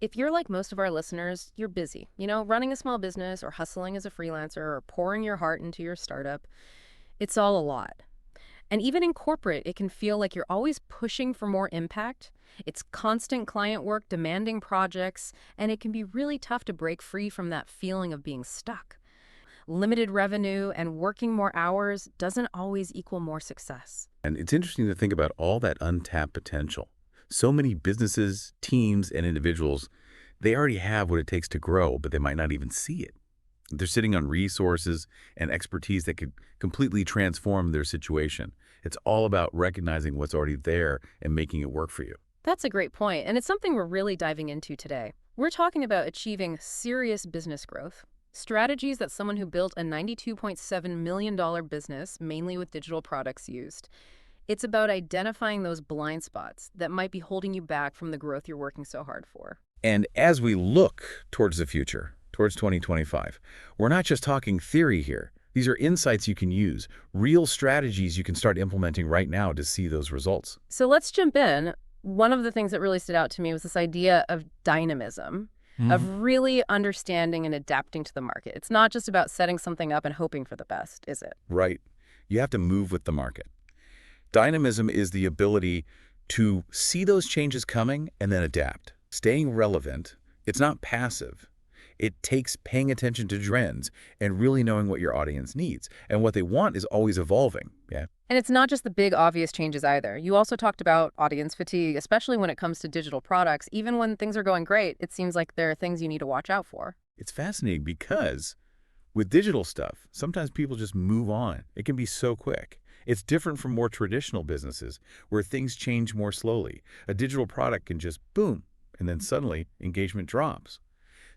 If you're like most of our listeners, you're busy, running a small business or hustling as a freelancer or pouring your heart into your startup. It's all a lot. And even in corporate, it can feel like you're always pushing for more impact. It's constant client work, demanding projects, and it can be really tough to break free from that feeling of being stuck. Limited revenue and working more hours doesn't always equal more success. And it's interesting to think about all that untapped potential. So many businesses, teams, and individuals, they already have what it takes to grow, but they might not even see it. They're sitting on resources and expertise that could completely transform their situation. It's all about recognizing what's already there and making it work for you. That's a great point, and it's something we're really diving into today. We're talking about achieving serious business growth, strategies that someone who built a $92.7 million business, mainly with digital products, used. It's about identifying those blind spots that might be holding you back from the growth you're working so hard for. And as we look towards the future, towards 2025, we're not just talking theory here. These are insights you can use, real strategies you can start implementing right now to see those results. So let's jump in. One of the things that really stood out to me was this idea of dynamism, of really understanding and adapting to the market. It's not just about setting something up and hoping for the best, is it? Right. You have to move with the market. Dynamism is the ability to see those changes coming and then adapt. Staying relevant, it's not passive. It takes paying attention to trends and really knowing what your audience needs. And what they want is always evolving. Yeah. And it's not just the big obvious changes either. You also talked about audience fatigue, especially when it comes to digital products. Even when things are going great, it seems like there are things you need to watch out for. It's fascinating because with digital stuff, sometimes people just move on. It can be so quick. It's different from more traditional businesses where things change more slowly. A digital product can just boom, and then suddenly engagement drops.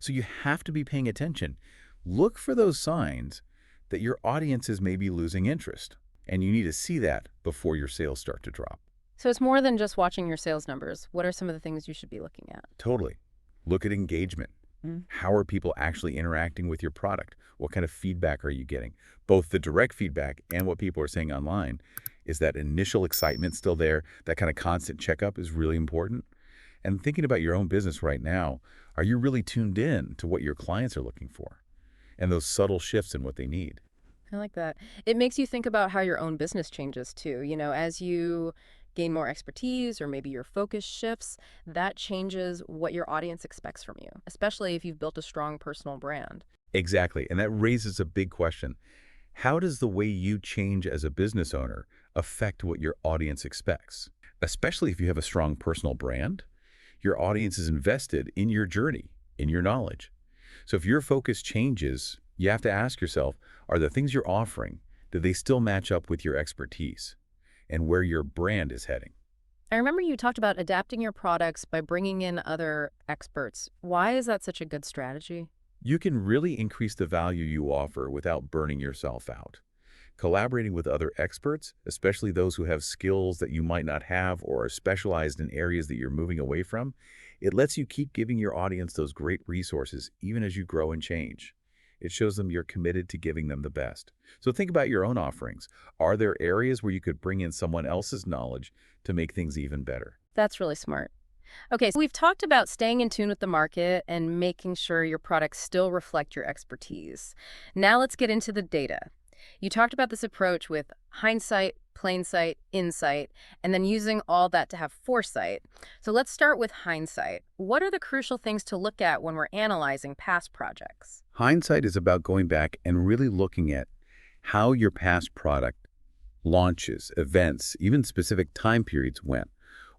So you have to be paying attention. Look for those signs that your audience is maybe losing interest, and you need to see that before your sales start to drop. So it's more than just watching your sales numbers. What are some of the things you should be looking at? Totally. Look at engagement. How are people actually interacting with your product? What kind of feedback are you getting? Both the direct feedback and what people are saying online. Is that initial excitement still there? That kind of constant checkup is really important. And thinking about your own business right now, are you really tuned in to what your clients are looking for and those subtle shifts in what they need? I like that. It makes you think about how your own business changes too. As you gain more expertise or maybe your focus shifts, that changes what your audience expects from you, especially if you've built a strong personal brand. Exactly. And that raises a big question. How does the way you change as a business owner affect what your audience expects? Especially if you have a strong personal brand, your audience is invested in your journey, in your knowledge. So if your focus changes, you have to ask yourself, are the things you're offering, do they still match up with your expertise and where your brand is heading? I remember you talked about adapting your products by bringing in other experts. Why is that such a good strategy? You can really increase the value you offer without burning yourself out. Collaborating with other experts, especially those who have skills that you might not have or are specialized in areas that you're moving away from, it lets you keep giving your audience those great resources even as you grow and change. It shows them you're committed to giving them the best. So think about your own offerings. Are there areas where you could bring in someone else's knowledge to make things even better? That's really smart. Okay, so we've talked about staying in tune with the market and making sure your products still reflect your expertise. Now let's get into the data. You talked about this approach with hindsight, plainsight, insight, and then using all that to have foresight. So let's start with hindsight. What are the crucial things to look at when we're analyzing past projects? Hindsight is about going back and really looking at how your past product launches, events, even specific time periods went.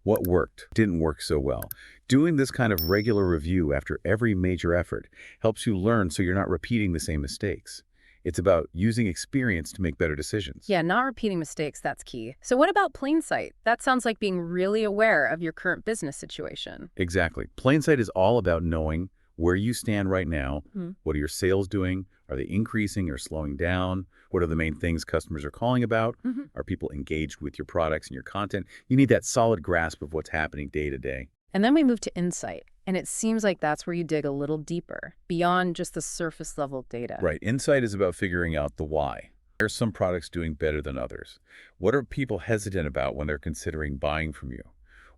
What worked, didn't work so well. Doing this kind of regular review after every major effort helps you learn so you're not repeating the same mistakes. It's about using experience to make better decisions. Yeah, not repeating mistakes, that's key. So what about plain sight? That sounds like being really aware of your current business situation. Exactly. Plain sight is all about knowing where you stand right now. Hmm. What are your sales doing? Are they increasing or slowing down? What are the main things customers are calling about? Mhm. Are people engaged with your products and your content? You need that solid grasp of what's happening day to day. And then we move to insight, and it seems like that's where you dig a little deeper, beyond just the surface level data. Right. Insight is about figuring out the why. Are some products doing better than others? What are people hesitant about when they're considering buying from you?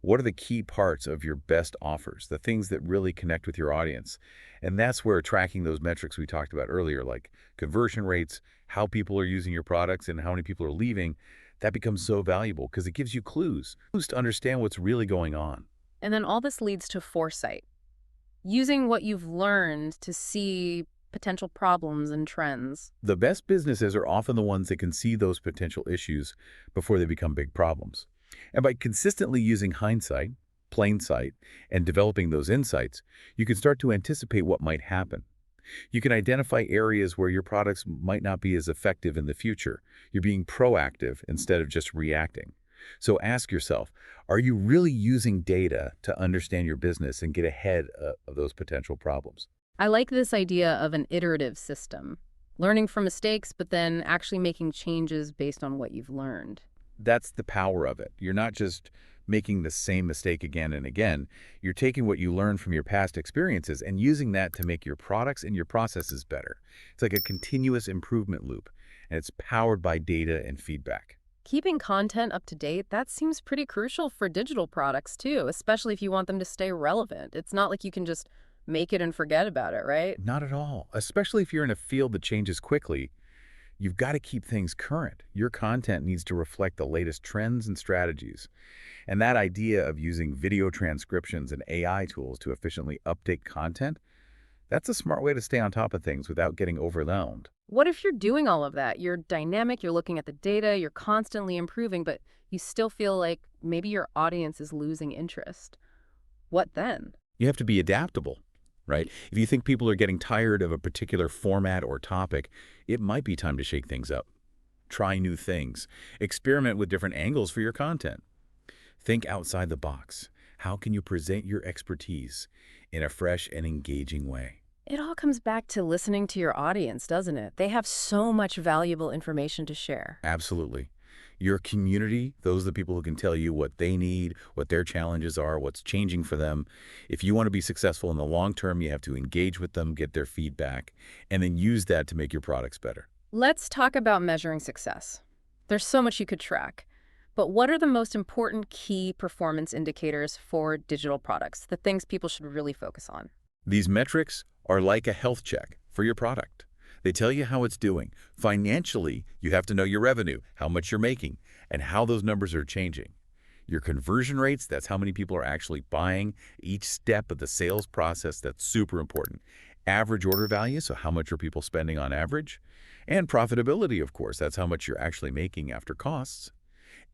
What are the key parts of your best offers, the things that really connect with your audience? And that's where tracking those metrics we talked about earlier, like conversion rates, how people are using your products, and how many people are leaving, that becomes so valuable because it gives you clues to understand what's really going on. And then all this leads to foresight, using what you've learned to see potential problems and trends. The best businesses are often the ones that can see those potential issues before they become big problems. And by consistently using hindsight, plain sight, and developing those insights, you can start to anticipate what might happen. You can identify areas where your products might not be as effective in the future. You're being proactive instead of just reacting. So ask yourself, are you really using data to understand your business and get ahead of those potential problems? I like this idea of an iterative system, learning from mistakes, but then actually making changes based on what you've learned. That's the power of it. You're not just making the same mistake again and again. You're taking what you learned from your past experiences and using that to make your products and your processes better. It's like a continuous improvement loop, and it's powered by data and feedback. Keeping content up to date, that seems pretty crucial for digital products too, especially if you want them to stay relevant. It's not like you can just make it and forget about it, right? Not at all, especially if you're in a field that changes quickly. You've got to keep things current. Your content needs to reflect the latest trends and strategies. And that idea of using video transcriptions and AI tools to efficiently update content, that's a smart way to stay on top of things without getting overwhelmed. What if you're doing all of that? You're dynamic, you're looking at the data, you're constantly improving, but you still feel like maybe your audience is losing interest. What then? You have to be adaptable, right? If you think people are getting tired of a particular format or topic, it might be time to shake things up. Try new things. Experiment with different angles for your content. Think outside the box. How can you present your expertise in a fresh and engaging way? It all comes back to listening to your audience, doesn't it? They have so much valuable information to share. Absolutely. Your community, those are the people who can tell you what they need, what their challenges are, what's changing for them. If you want to be successful in the long term, you have to engage with them, get their feedback, and then use that to make your products better. Let's talk about measuring success. There's so much you could track. But what are the most important key performance indicators for digital products, the things people should really focus on? These metrics are like a health check for your product. They tell you how it's doing. Financially, you have to know your revenue, how much you're making, and how those numbers are changing. Your conversion rates, that's how many people are actually buying. Each step of the sales process, that's super important. Average order value, so how much are people spending on average? And profitability, of course, that's how much you're actually making after costs.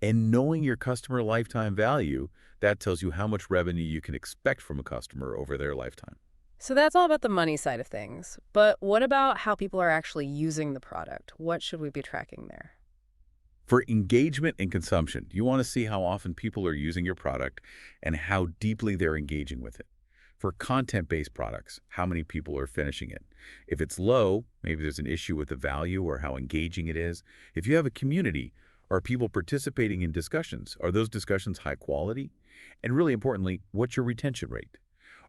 And knowing your customer lifetime value, that tells you how much revenue you can expect from a customer over their lifetime. So that's all about the money side of things. But what about how people are actually using the product? What should we be tracking there? For engagement and consumption, you want to see how often people are using your product and how deeply they're engaging with it. For content-based products, how many people are finishing it. If it's low, maybe there's an issue with the value or how engaging it is. If you have a community, are people participating in discussions? Are those discussions high quality? And really importantly, what's your retention rate?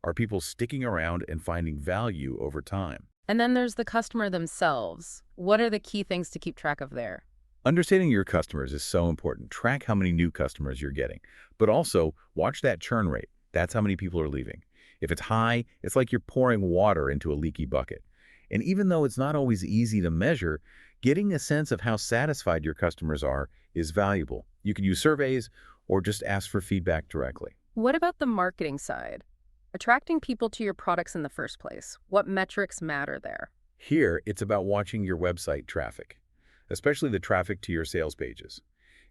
Are people sticking around and finding value over time? And then there's the customer themselves. What are the key things to keep track of there? Understanding your customers is so important. Track how many new customers you're getting, but also watch that churn rate. That's how many people are leaving. If it's high, it's like you're pouring water into a leaky bucket. And even though it's not always easy to measure, getting a sense of how satisfied your customers are is valuable. You can use surveys or just ask for feedback directly. What about the marketing side? Attracting people to your products in the first place. What metrics matter there? Here, it's about watching your website traffic, especially the traffic to your sales pages.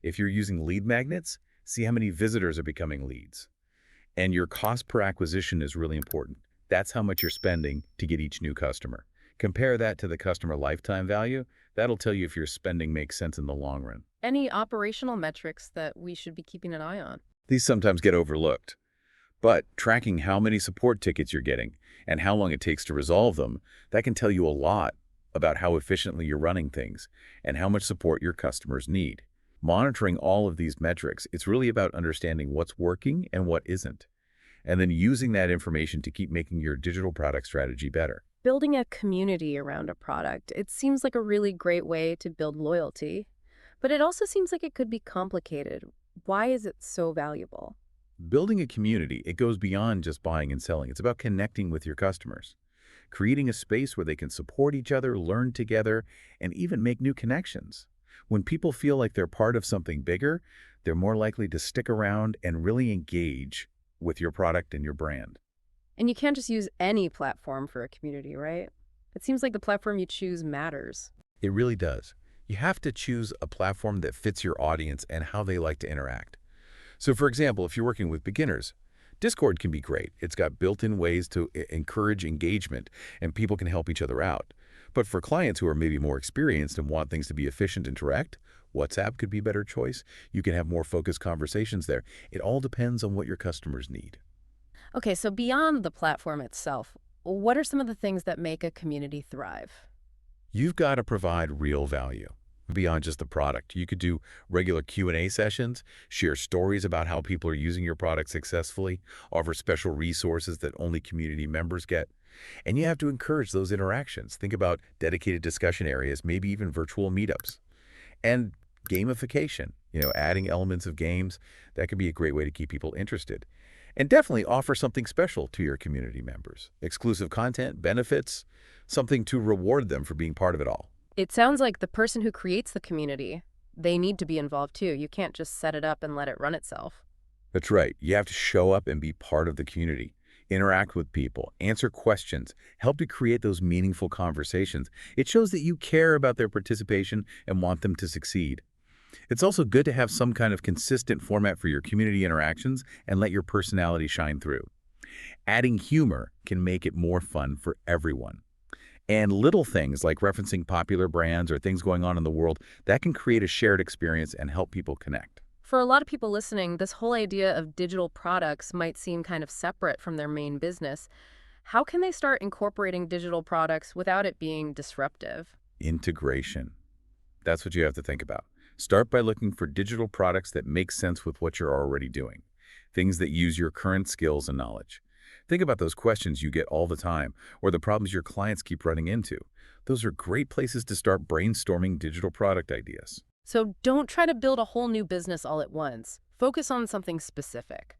If you're using lead magnets, see how many visitors are becoming leads. And your cost per acquisition is really important. That's how much you're spending to get each new customer. Compare that to the customer lifetime value. That'll tell you if your spending makes sense in the long run. Any operational metrics that we should be keeping an eye on? These sometimes get overlooked. But tracking how many support tickets you're getting and how long it takes to resolve them, that can tell you a lot about how efficiently you're running things and how much support your customers need. Monitoring all of these metrics, it's really about understanding what's working and what isn't, and then using that information to keep making your digital product strategy better. Building a community around a product, it seems like a really great way to build loyalty, but it also seems like it could be complicated. Why is it so valuable? Building a community, it goes beyond just buying and selling. It's about connecting with your customers, creating a space where they can support each other, learn together, and even make new connections. When people feel like they're part of something bigger, they're more likely to stick around and really engage with your product and your brand. And you can't just use any platform for a community, right? It seems like the platform you choose matters. It really does. You have to choose a platform that fits your audience and how they like to interact. So for example, if you're working with beginners, Discord can be great. It's got built-in ways to encourage engagement, and people can help each other out. But for clients who are maybe more experienced and want things to be efficient and direct, WhatsApp could be a better choice. You can have more focused conversations there. It all depends on what your customers need. Okay, so beyond the platform itself, what are some of the things that make a community thrive? You've got to provide real value beyond just the product. You could do regular Q&A sessions, share stories about how people are using your product successfully, offer special resources that only community members get. And you have to encourage those interactions. Think about dedicated discussion areas, maybe even virtual meetups. And gamification, adding elements of games, that could be a great way to keep people interested. And definitely offer something special to your community members. Exclusive content, benefits, something to reward them for being part of it all. It sounds like the person who creates the community, they need to be involved too. You can't just set it up and let it run itself. That's right. You have to show up and be part of the community, interact with people, answer questions, help to create those meaningful conversations. It shows that you care about their participation and want them to succeed. It's also good to have some kind of consistent format for your community interactions and let your personality shine through. Adding humor can make it more fun for everyone. And little things like referencing popular brands or things going on in the world, that can create a shared experience and help people connect. For a lot of people listening, this whole idea of digital products might seem kind of separate from their main business. How can they start incorporating digital products without it being disruptive? Integration. That's what you have to think about. Start by looking for digital products that make sense with what you're already doing, things that use your current skills and knowledge. Think about those questions you get all the time or the problems your clients keep running into. Those are great places to start brainstorming digital product ideas. So don't try to build a whole new business all at once. Focus on something specific.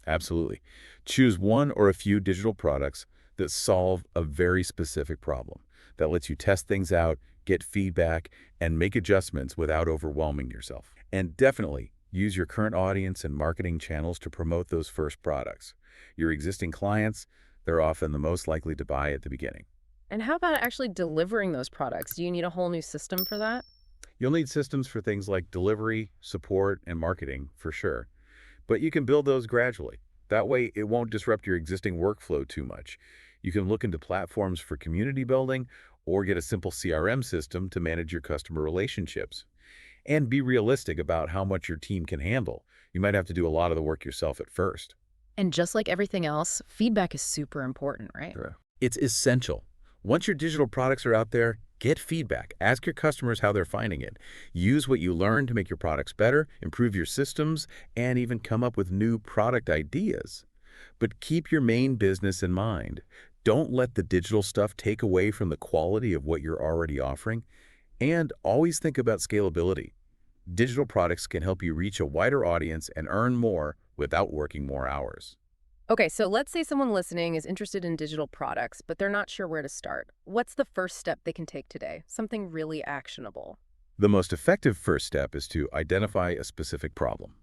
Absolutely. Choose one or a few digital products that solve a very specific problem, that lets you test things out, get feedback, and make adjustments without overwhelming yourself. And definitely use your current audience and marketing channels to promote those first products. Your existing clients, they're often the most likely to buy at the beginning. And how about actually delivering those products? Do you need a whole new system for that? You'll need systems for things like delivery, support, and marketing, for sure. But you can build those gradually. That way, it won't disrupt your existing workflow too much. You can look into platforms for community building or get a simple CRM system to manage your customer relationships. And be realistic about how much your team can handle. You might have to do a lot of the work yourself at first. And just like everything else, feedback is super important, right? Sure. It's essential. Once your digital products are out there, get feedback. Ask your customers how they're finding it. Use what you learn to make your products better, improve your systems, and even come up with new product ideas. But keep your main business in mind. Don't let the digital stuff take away from the quality of what you're already offering. And always think about scalability. Digital products can help you reach a wider audience and earn more without working more hours. Okay, so let's say someone listening is interested in digital products, but they're not sure where to start. What's the first step they can take today? Something really actionable. The most effective first step is to identify a specific problem.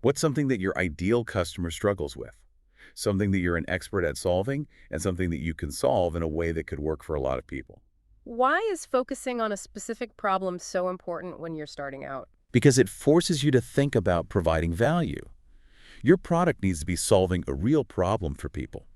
What's something that your ideal customer struggles with? Something that you're an expert at solving, and something that you can solve in a way that could work for a lot of people. Why is focusing on a specific problem so important when you're starting out? Because it forces you to think about providing value. Your product needs to be solving a real problem for people.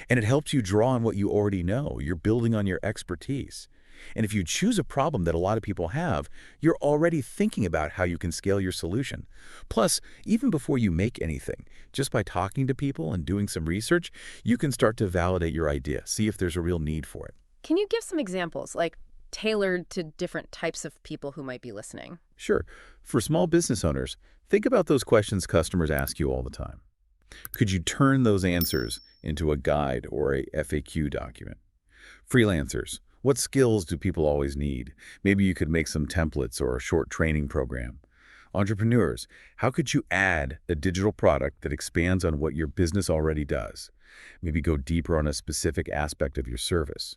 And it helps you draw on what you already know. You're building on your expertise. And if you choose a problem that a lot of people have, you're already thinking about how you can scale your solution. Plus, even before you make anything, just by talking to people and doing some research, you can start to validate your idea, see if there's a real need for it. Can you give some examples, like tailored to different types of people who might be listening? Sure. For small business owners, think about those questions customers ask you all the time. Could you turn those answers into a guide or a FAQ document? Freelancers, what skills do people always need? Maybe you could make some templates or a short training program. Entrepreneurs, how could you add a digital product that expands on what your business already does? Maybe go deeper on a specific aspect of your service.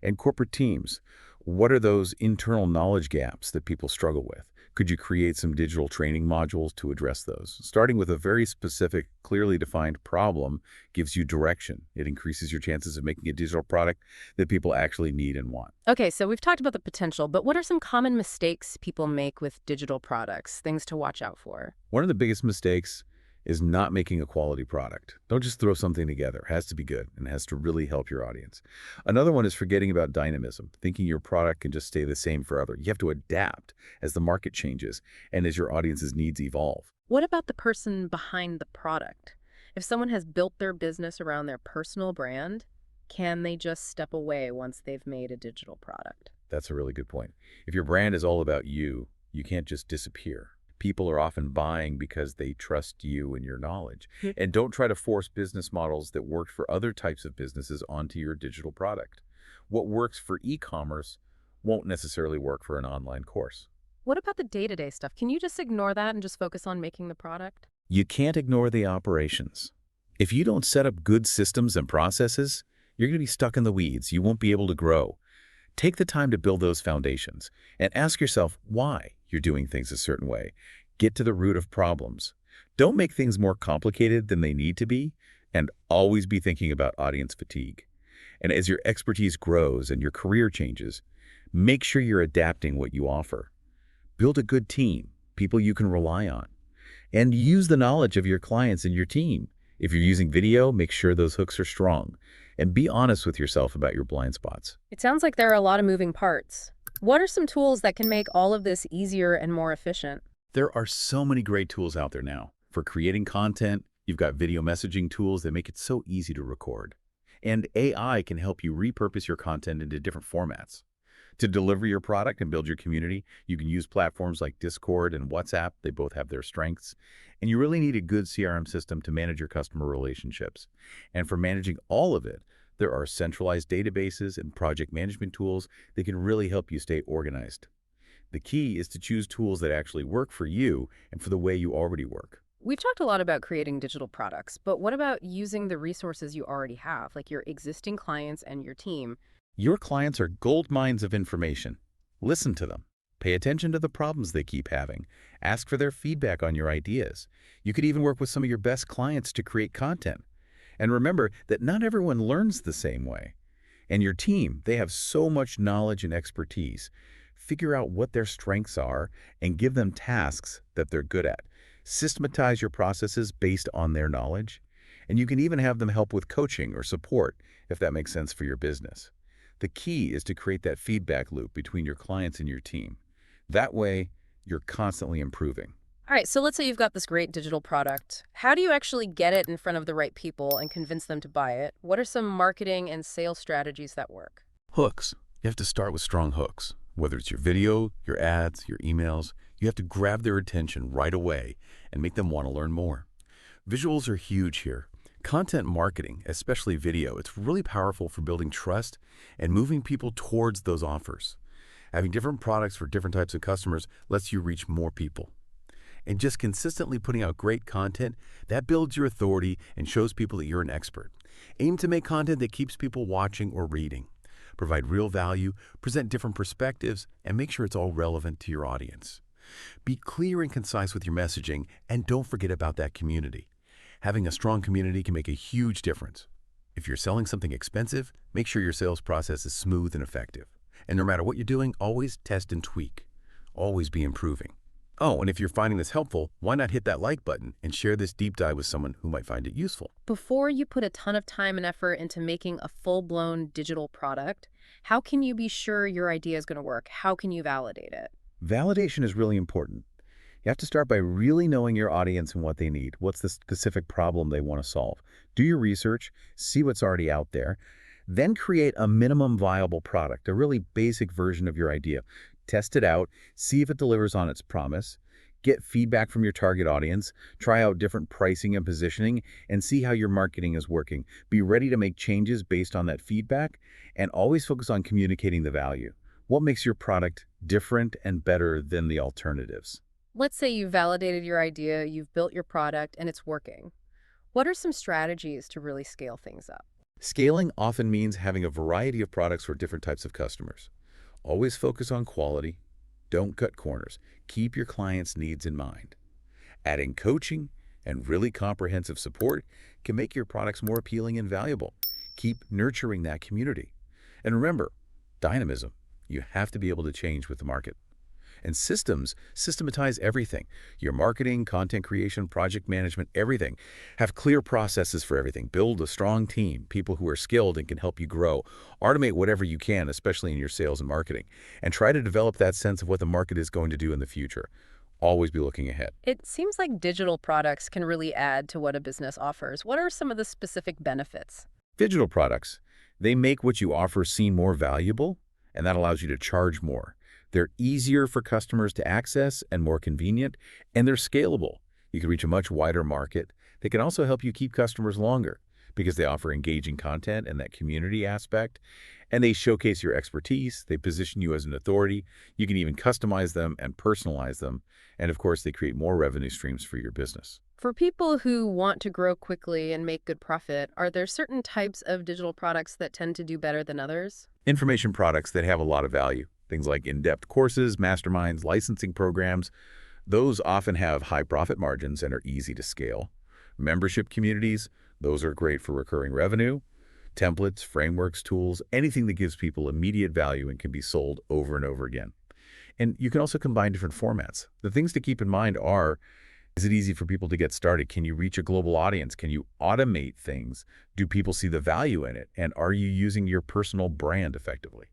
And corporate teams, what are those internal knowledge gaps that people struggle with? Could you create some digital training modules to address those? Starting with a very specific, clearly defined problem gives you direction. It increases your chances of making a digital product that people actually need and want. Okay, so we've talked about the potential, but what are some common mistakes people make with digital products, things to watch out for? One of the biggest mistakes is not making a quality product. Don't just throw something together. It has to be good and it has to really help your audience. Another one is forgetting about dynamism, thinking your product can just stay the same forever. You have to adapt as the market changes and as your audience's needs evolve. What about the person behind the product? If someone has built their business around their personal brand, can they just step away once they've made a digital product? That's a really good point. If your brand is all about you, you can't just disappear. People are often buying because they trust you and your knowledge. Hmm. And don't try to force business models that worked for other types of businesses onto your digital product. What works for e-commerce won't necessarily work for an online course. What about the day-to-day stuff? Can you just ignore that and just focus on making the product? You can't ignore the operations. If you don't set up good systems and processes, you're going to be stuck in the weeds. You won't be able to grow. Take the time to build those foundations and ask yourself why you're doing things a certain way. Get to the root of problems. Don't make things more complicated than they need to be, and always be thinking about audience fatigue. And as your expertise grows and your career changes, make sure you're adapting what you offer. Build a good team, people you can rely on, and use the knowledge of your clients and your team. If you're using video, make sure those hooks are strong, and be honest with yourself about your blind spots. It sounds like there are a lot of moving parts. What are some tools that can make all of this easier and more efficient? There are so many great tools out there now. For creating content, you've got video messaging tools that make it so easy to record. And AI can help you repurpose your content into different formats. To deliver your product and build your community, you can use platforms like Discord and WhatsApp. They both have their strengths. And you really need a good CRM system to manage your customer relationships. And for managing all of it, there are centralized databases and project management tools that can really help you stay organized. The key is to choose tools that actually work for you and for the way you already work. We've talked a lot about creating digital products, but what about using the resources you already have, like your existing clients and your team? Your clients are gold mines of information. Listen to them. Pay attention to the problems they keep having. Ask for their feedback on your ideas. You could even work with some of your best clients to create content. And remember that not everyone learns the same way. And your team, they have so much knowledge and expertise. Figure out what their strengths are and give them tasks that they're good at. Systematize your processes based on their knowledge. And you can even have them help with coaching or support if that makes sense for your business. The key is to create that feedback loop between your clients and your team. That way, you're constantly improving. All right, so let's say you've got this great digital product. How do you actually get it in front of the right people and convince them to buy it? What are some marketing and sales strategies that work? Hooks. You have to start with strong hooks. Whether it's your video, your ads, your emails, you have to grab their attention right away and make them want to learn more. Visuals are huge here. Content marketing, especially video, it's really powerful for building trust and moving people towards those offers. Having different products for different types of customers lets you reach more people. And just consistently putting out great content, that builds your authority and shows people that you're an expert. Aim to make content that keeps people watching or reading. Provide real value, present different perspectives, and make sure it's all relevant to your audience. Be clear and concise with your messaging, and don't forget about that community. Having a strong community can make a huge difference. If you're selling something expensive, make sure your sales process is smooth and effective. And no matter what you're doing, always test and tweak. Always be improving. Oh, and if you're finding this helpful, why not hit that like button and share this deep dive with someone who might find it useful? Before you put a ton of time and effort into making a full-blown digital product, how can you be sure your idea is going to work? How can you validate it? Validation is really important. You have to start by really knowing your audience and what they need. What's the specific problem they want to solve? Do your research, see what's already out there, then create a minimum viable product, a really basic version of your idea. Test it out, see if it delivers on its promise, get feedback from your target audience, try out different pricing and positioning, and see how your marketing is working. Be ready to make changes based on that feedback, and always focus on communicating the value. What makes your product different and better than the alternatives? Let's say you've validated your idea, you've built your product, and it's working. What are some strategies to really scale things up? Scaling often means having a variety of products for different types of customers. Always focus on quality. Don't cut corners. Keep your clients' needs in mind. Adding coaching and really comprehensive support can make your products more appealing and valuable. Keep nurturing that community. And remember, dynamism. You have to be able to change with the market. And systems systematize everything. Your marketing, content creation, project management, everything. Have clear processes for everything. Build a strong team, people who are skilled and can help you grow. Automate whatever you can, especially in your sales and marketing. And try to develop that sense of what the market is going to do in the future. Always be looking ahead. It seems like digital products can really add to what a business offers. What are some of the specific benefits? Digital products, they make what you offer seem more valuable, and that allows you to charge more. They're easier for customers to access and more convenient, and they're scalable. You can reach a much wider market. They can also help you keep customers longer because they offer engaging content and that community aspect, and they showcase your expertise. They position you as an authority. You can even customize them and personalize them, and of course, they create more revenue streams for your business. For people who want to grow quickly and make good profit, are there certain types of digital products that tend to do better than others? Information products that have a lot of value, things like in-depth courses, masterminds, licensing programs, those often have high profit margins and are easy to scale. Membership communities, those are great for recurring revenue. Templates, frameworks, tools, anything that gives people immediate value and can be sold over and over again. And you can also combine different formats. The things to keep in mind are, is it easy for people to get started? Can you reach a global audience? Can you automate things? Do people see the value in it? And are you using your personal brand effectively?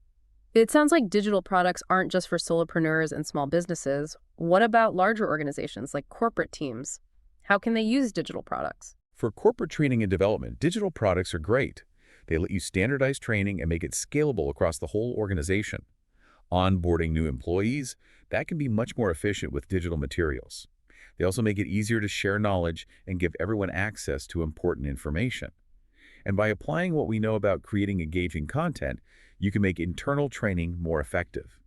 It sounds like digital products aren't just for solopreneurs and small businesses. What about larger organizations like corporate teams? How can they use digital products? For corporate training and development, digital products are great. They let you standardize training and make it scalable across the whole organization. Onboarding new employees, that can be much more efficient with digital materials. They also make it easier to share knowledge and give everyone access to important information. And by applying what we know about creating engaging content, you can make internal training more effective.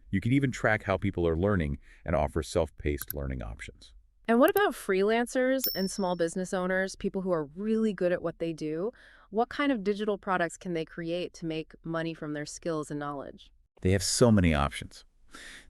You can even track how people are learning and offer self-paced learning options. And what about freelancers and small business owners, people who are really good at what they do? What kind of digital products can they create to make money from their skills and knowledge? They have so many options.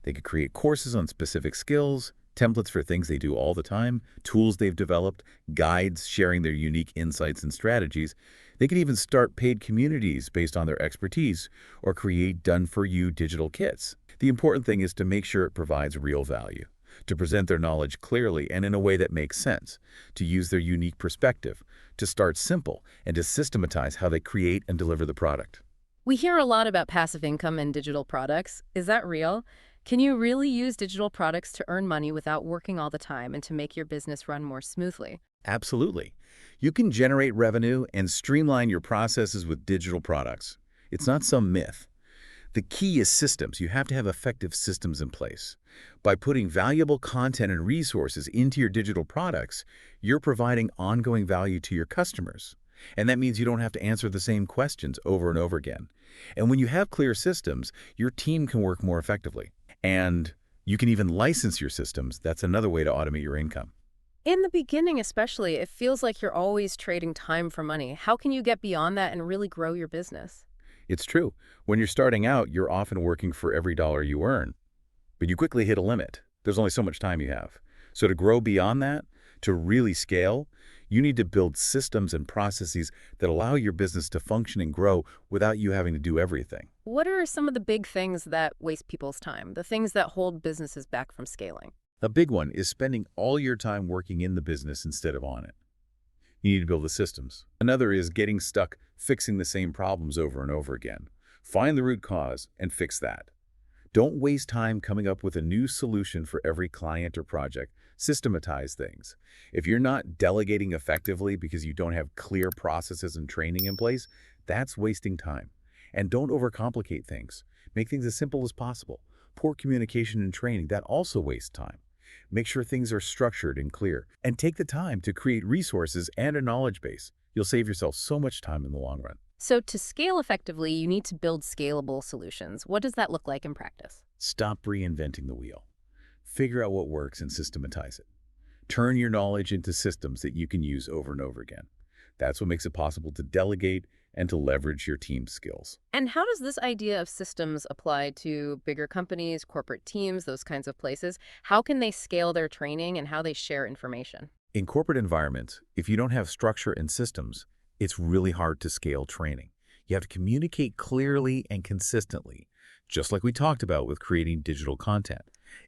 They could create courses on specific skills, templates for things they do all the time, tools they've developed, guides sharing their unique insights and strategies. They could even start paid communities based on their expertise or create done-for-you digital kits. The important thing is to make sure it provides real value, to present their knowledge clearly and in a way that makes sense, to use their unique perspective, to start simple, and to systematize how they create and deliver the product. We hear a lot about passive income and digital products. Is that real? Can you really use digital products to earn money without working all the time and to make your business run more smoothly? Absolutely. You can generate revenue and streamline your processes with digital products. It's not some myth. The key is systems. You have to have effective systems in place. By putting valuable content and resources into your digital products, you're providing ongoing value to your customers. And that means you don't have to answer the same questions over and over again. And when you have clear systems, your team can work more effectively. And you can even license your systems. That's another way to automate your income. In the beginning especially, it feels like you're always trading time for money. How can you get beyond that and really grow your business? It's true. When you're starting out, you're often working for every dollar you earn. But you quickly hit a limit. There's only so much time you have. So to grow beyond that, to really scale, you need to build systems and processes that allow your business to function and grow without you having to do everything. What are some of the big things that waste people's time, the things that hold businesses back from scaling? A big one is spending all your time working in the business instead of on it. You need to build the systems. Another is getting stuck fixing the same problems over and over again. Find the root cause and fix that. Don't waste time coming up with a new solution for every client or project. Systematize things. If you're not delegating effectively because you don't have clear processes and training in place, that's wasting time. And don't overcomplicate things. Make things as simple as possible. Poor communication and training, that also wastes time. Make sure things are structured and clear. And take the time to create resources and a knowledge base. You'll save yourself so much time in the long run. So to scale effectively, you need to build scalable solutions. What does that look like in practice? Stop reinventing the wheel. Figure out what works and systematize it. Turn your knowledge into systems that you can use over and over again. That's what makes it possible to delegate and to leverage your team's skills. And how does this idea of systems apply to bigger companies, corporate teams, those kinds of places? How can they scale their training and how they share information? In corporate environments, if you don't have structure and systems, it's really hard to scale training. You have to communicate clearly and consistently, just like we talked about with creating digital content.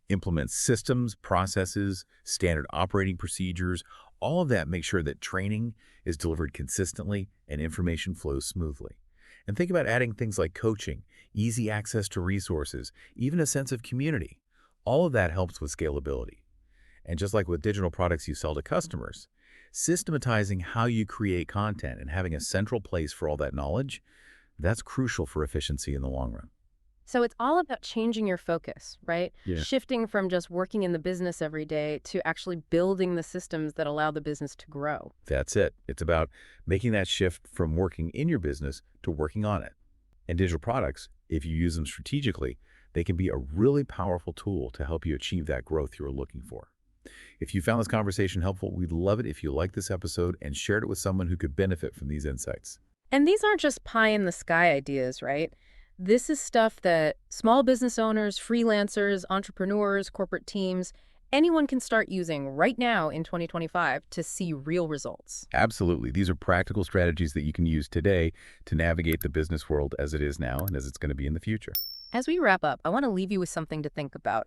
Implement systems, processes, standard operating procedures, all of that makes sure that training is delivered consistently and information flows smoothly. And think about adding things like coaching, easy access to resources, even a sense of community. All of that helps with scalability. And just like with digital products you sell to customers, systematizing how you create content and having a central place for all that knowledge, that's crucial for efficiency in the long run. So it's all about changing your focus, right? Yeah. Shifting from just working in the business every day to actually building the systems that allow the business to grow. That's it. It's about making that shift from working in your business to working on it. And digital products, if you use them strategically, they can be a really powerful tool to help you achieve that growth you're looking for. If you found this conversation helpful, we'd love it if you liked this episode and shared it with someone who could benefit from these insights. And these aren't just pie in the sky ideas, right? This is stuff that small business owners, freelancers, entrepreneurs, corporate teams, anyone can start using right now in 2025 to see real results. Absolutely. These are practical strategies that you can use today to navigate the business world as it is now and as it's going to be in the future. As we wrap up, I want to leave you with something to think about.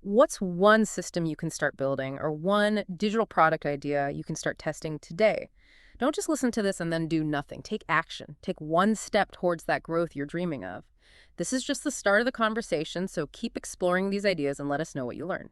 What's one system you can start building or one digital product idea you can start testing today? Don't just listen to this and then do nothing. Take action. Take one step towards that growth you're dreaming of. This is just the start of the conversation, so keep exploring these ideas and let us know what you learn.